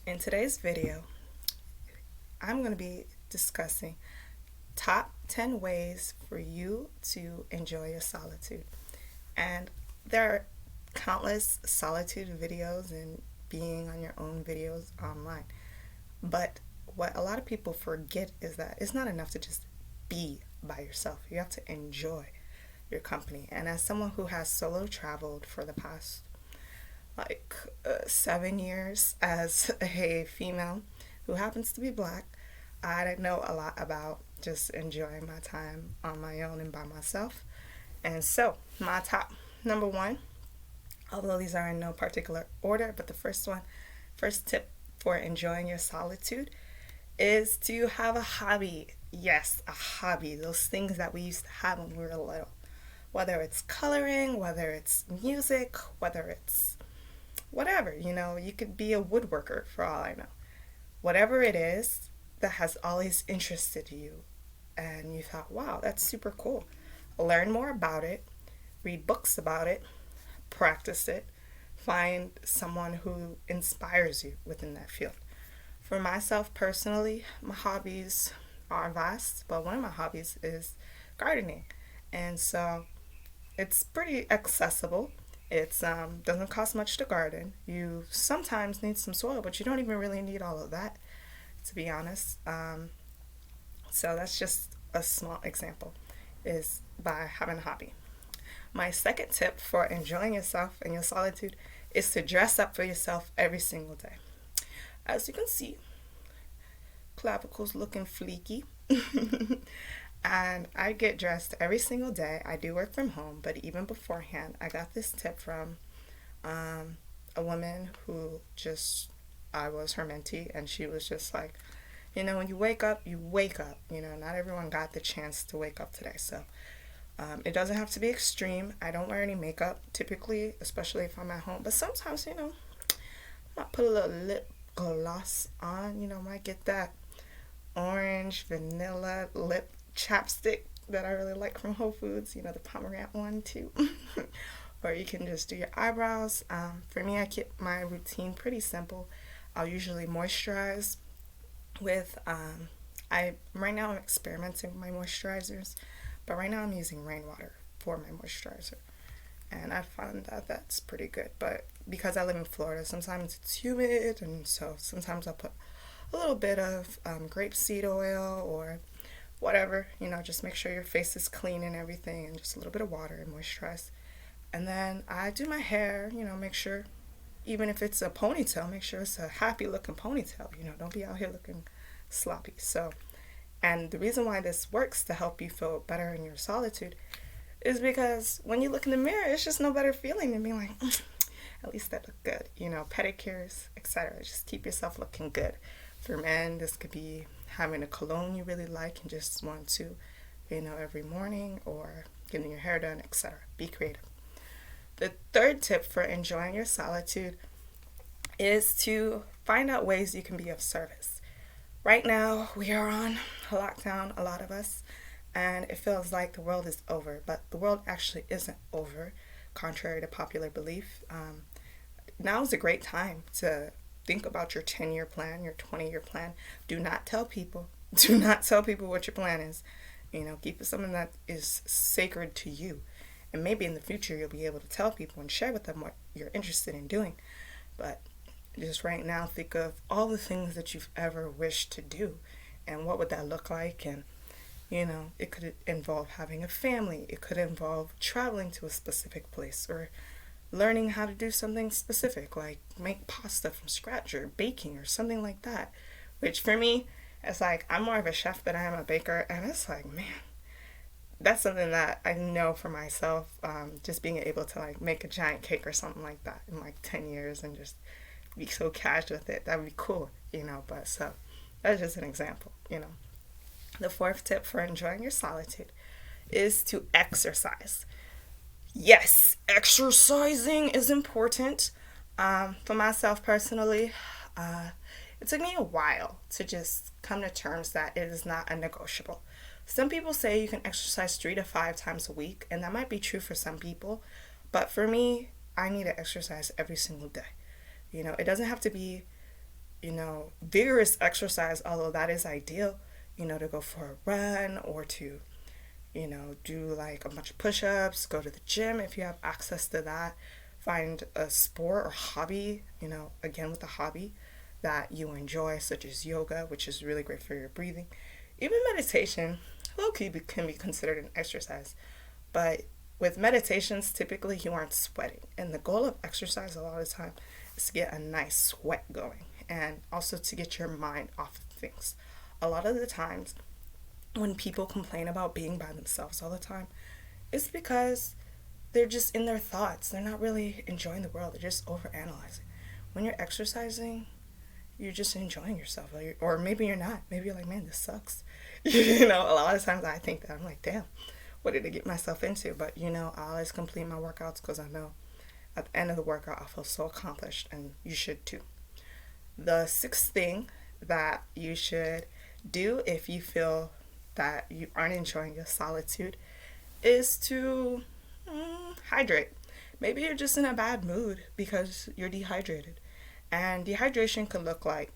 In today's video, I'm going to be discussing top 10 ways for you to enjoy your solitude. And there are countless solitude videos and being on your own videos online. But what a lot of people forget is that it's not enough to just be by yourself. You have to enjoy your company. And as someone who has solo traveled for the past 7 years as a female who happens to be black, I know a lot about just enjoying my time on my own and by myself. And so, my top number one, although these are in no particular order, but the first tip for enjoying your solitude is to have a hobby. Yes, a hobby. Those things that we used to have when we were little. Whether it's coloring, whether it's music, whether it's whatever, you could be a woodworker for all I know. Whatever it is that has always interested you and you thought, wow, that's super cool. Learn more about it, read books about it, practice it, find someone who inspires you within that field. For myself personally, my hobbies are vast, but one of my hobbies is gardening. And so it's pretty accessible. It's doesn't cost much to garden. You sometimes need some soil, but you don't even really need all of that, to be honest. So that's just a small example, is by having a hobby. My second tip for enjoying yourself and your solitude is to dress up for yourself every single day. As you can see, clavicles looking fleeky. And I get dressed every single day. I do work from home, but even beforehand, I got this tip from a woman who just, I was her mentee, and she was just like, when you wake up, you wake up. Not everyone got the chance to wake up today. So it doesn't have to be extreme. I don't wear any makeup typically, especially if I'm at home. But sometimes, I might put a little lip gloss on. Might get that orange vanilla lip chapstick that I really like from Whole Foods, the pomegranate one too. Or you can just do your eyebrows. For me, I keep my routine pretty simple. I'll usually moisturize with, right now I'm experimenting with my moisturizers, but right now I'm using rainwater for my moisturizer. And I found that that's pretty good. But because I live in Florida, sometimes it's humid, and so sometimes I'll put a little bit of grapeseed oil or whatever, just make sure your face is clean and everything, and just a little bit of water and moisturize. And then I do my hair, make sure, even if it's a ponytail, make sure it's a happy looking ponytail, don't be out here looking sloppy. So, and the reason why this works to help you feel better in your solitude is because when you look in the mirror, it's just no better feeling than being like, at least that look good, pedicures, etc. Just keep yourself looking good. For men, this could be having a cologne you really like and just want to, every morning, or getting your hair done, etc. Be creative. The third tip for enjoying your solitude is to find out ways you can be of service. Right now, we are on lockdown, a lot of us, and it feels like the world is over, but the world actually isn't over, contrary to popular belief. Now is a great time to think about your 10-year plan, your 20-year plan. Do not tell people. Do not tell people what your plan is. Keep it something that is sacred to you. And maybe in the future you'll be able to tell people and share with them what you're interested in doing. But just right now, think of all the things that you've ever wished to do and what would that look like. And, it could involve having a family. It could involve traveling to a specific place, or learning how to do something specific, like make pasta from scratch or baking or something like that. Which for me, it's like I'm more of a chef than I am a baker, and it's like, man, that's something that I know for myself. Just being able to like make a giant cake or something like that in like 10 years and just be so cash with it, that would be cool, But so that's just an example. The fourth tip for enjoying your solitude is to exercise. Yes, exercising is important. For myself personally, it took me a while to just come to terms that it is not a negotiable. Some people say you can exercise 3 to 5 times a week, and that might be true for some people, but for me, I need to exercise every single day. It doesn't have to be vigorous exercise, although that is ideal, to go for a run or to, do like a bunch of push ups, go to the gym if you have access to that. Find a sport or hobby, again with a hobby that you enjoy, such as yoga, which is really great for your breathing. Even meditation, low key, can be considered an exercise. But with meditations, typically you aren't sweating. And the goal of exercise a lot of the time is to get a nice sweat going and also to get your mind off of things. A lot of the times when people complain about being by themselves all the time, it's because they're just in their thoughts. They're not really enjoying the world. They're just overanalyzing. When you're exercising, you're just enjoying yourself. Or maybe you're not. Maybe you're like, man, this sucks. A lot of times I think that. I'm like, damn, what did I get myself into? But, I always complete my workouts because I know at the end of the workout, I feel so accomplished, and you should too. The sixth thing that you should do if you feel that you aren't enjoying your solitude is to hydrate. Maybe you're just in a bad mood because you're dehydrated. And dehydration could look like,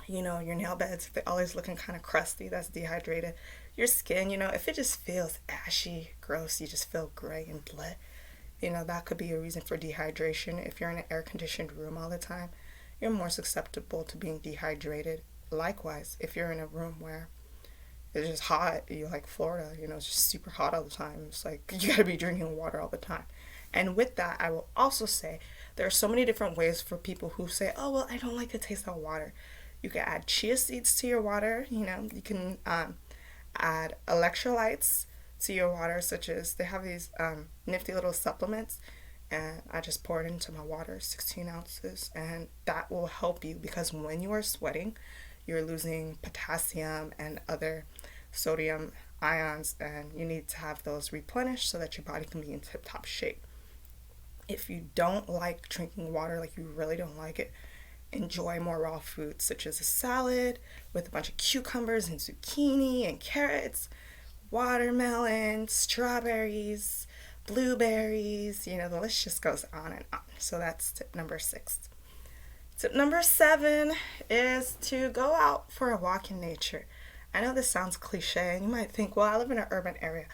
your nail beds, if they're always looking kind of crusty, that's dehydrated. Your skin, if it just feels ashy, gross, you just feel gray and bleh, that could be a reason for dehydration. If you're in an air-conditioned room all the time, you're more susceptible to being dehydrated. Likewise, if you're in a room where it's just hot, you like Florida, it's just super hot all the time. It's like you gotta be drinking water all the time. And with that, I will also say there are so many different ways for people who say, oh, well, I don't like the taste of water. You can add chia seeds to your water. You can add electrolytes to your water, such as they have these nifty little supplements. And I just pour it into my water, 16 ounces. And that will help you because when you are sweating, you're losing potassium and other sodium ions, and you need to have those replenished so that your body can be in tip-top shape. If you don't like drinking water, like you really don't like it, enjoy more raw foods such as a salad with a bunch of cucumbers and zucchini and carrots, watermelon, strawberries, blueberries, the list just goes on and on. So that's tip number 6. Tip number 7 is to go out for a walk in nature. I know this sounds cliche and you might think, well, I live in an urban area.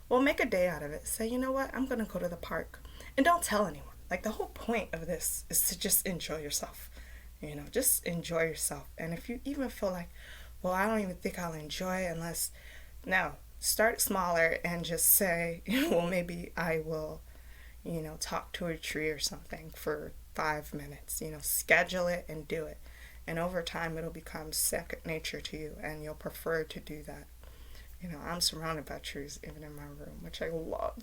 Well, make a day out of it. Say, you know what, I'm going to go to the park. And don't tell anyone. Like, the whole point of this is to just enjoy yourself. Just enjoy yourself. And if you even feel like, well, I don't even think I'll enjoy it unless, no, start smaller and just say, well, maybe I will, talk to a tree or something for 5 minutes. Schedule it and do it. And over time, it'll become second nature to you, and you'll prefer to do that. I'm surrounded by trees even in my room, which I love.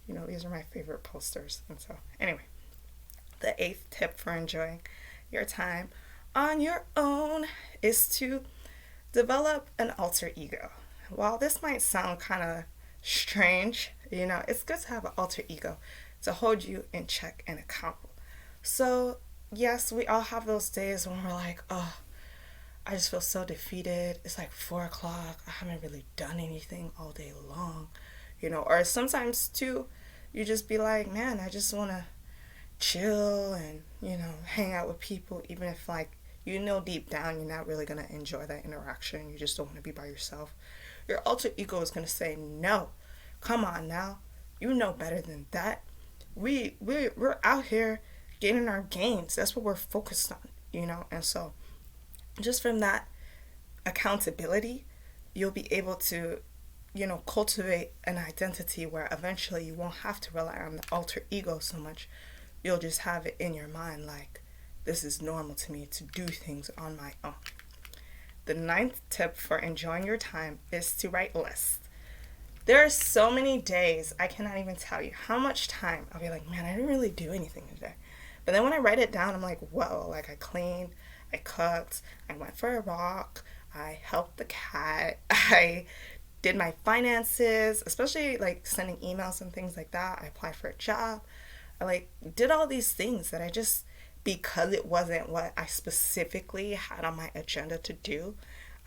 These are my favorite posters. And so, anyway, the 8th tip for enjoying your time on your own is to develop an alter ego. While this might sound kind of strange, it's good to have an alter ego to hold you in check and accountable. So, yes, we all have those days when we're like, oh, I just feel so defeated. It's like 4 o'clock. I haven't really done anything all day long. Or sometimes too, you just be like, man, I just want to chill and, hang out with people, even if like, deep down you're not really going to enjoy that interaction. You just don't want to be by yourself. Your alter ego is going to say, no, come on now. You know better than that. We're out here getting our gains. That's what we're focused on, and so just from that accountability, you'll be able to, cultivate an identity where eventually you won't have to rely on the alter ego so much. You'll just have it in your mind like, this is normal to me to do things on my own. The 9th tip for enjoying your time is to write lists. There are so many days, I cannot even tell you how much time I'll be like, man, I didn't really do anything today. But then when I write it down, I'm like, whoa, like I cleaned, I cooked, I went for a walk, I helped the cat, I did my finances, especially like sending emails and things like that. I applied for a job. I like did all these things that I just, because it wasn't what I specifically had on my agenda to do,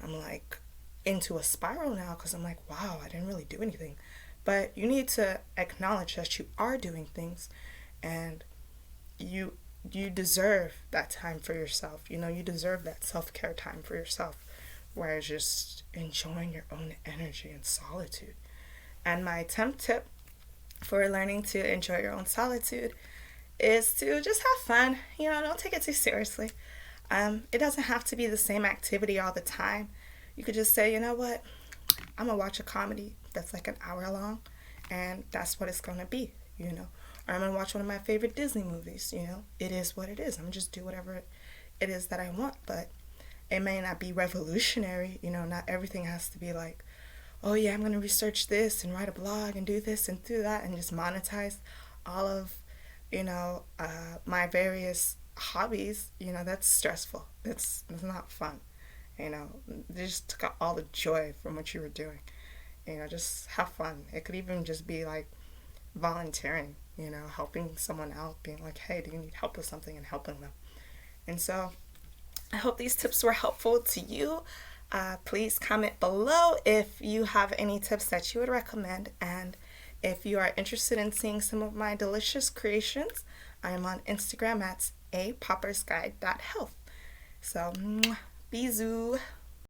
I'm like into a spiral now because I'm like, wow, I didn't really do anything. But you need to acknowledge that you are doing things, and you you deserve that time for yourself. You know, you deserve that self-care time for yourself, where it's just enjoying your own energy and solitude. And my 10th tip for learning to enjoy your own solitude is to just have fun. You know, don't take it too seriously. It doesn't have to be the same activity all the time. You could just say, you know what, I'm gonna watch a comedy that's like an hour long, and that's what it's gonna be, you know. Or I'm gonna watch one of my favorite Disney movies, you know. It is what it is. I'm gonna just do whatever it is that I want, but it may not be revolutionary, you know. Not everything has to be like, oh yeah, I'm gonna research this and write a blog and do this and do that and just monetize all of, you know, my various hobbies. You know, that's stressful. It's not fun. You know, they just took out all the joy from what you were doing. You know, just have fun. It could even just be like volunteering, you know, helping someone out, being like, hey, do you need help with something, and helping them. And so I hope these tips were helpful to you. Please comment below if you have any tips that you would recommend. And if you are interested in seeing some of my delicious creations, I am on Instagram at apoppersguide.health. So, bisous.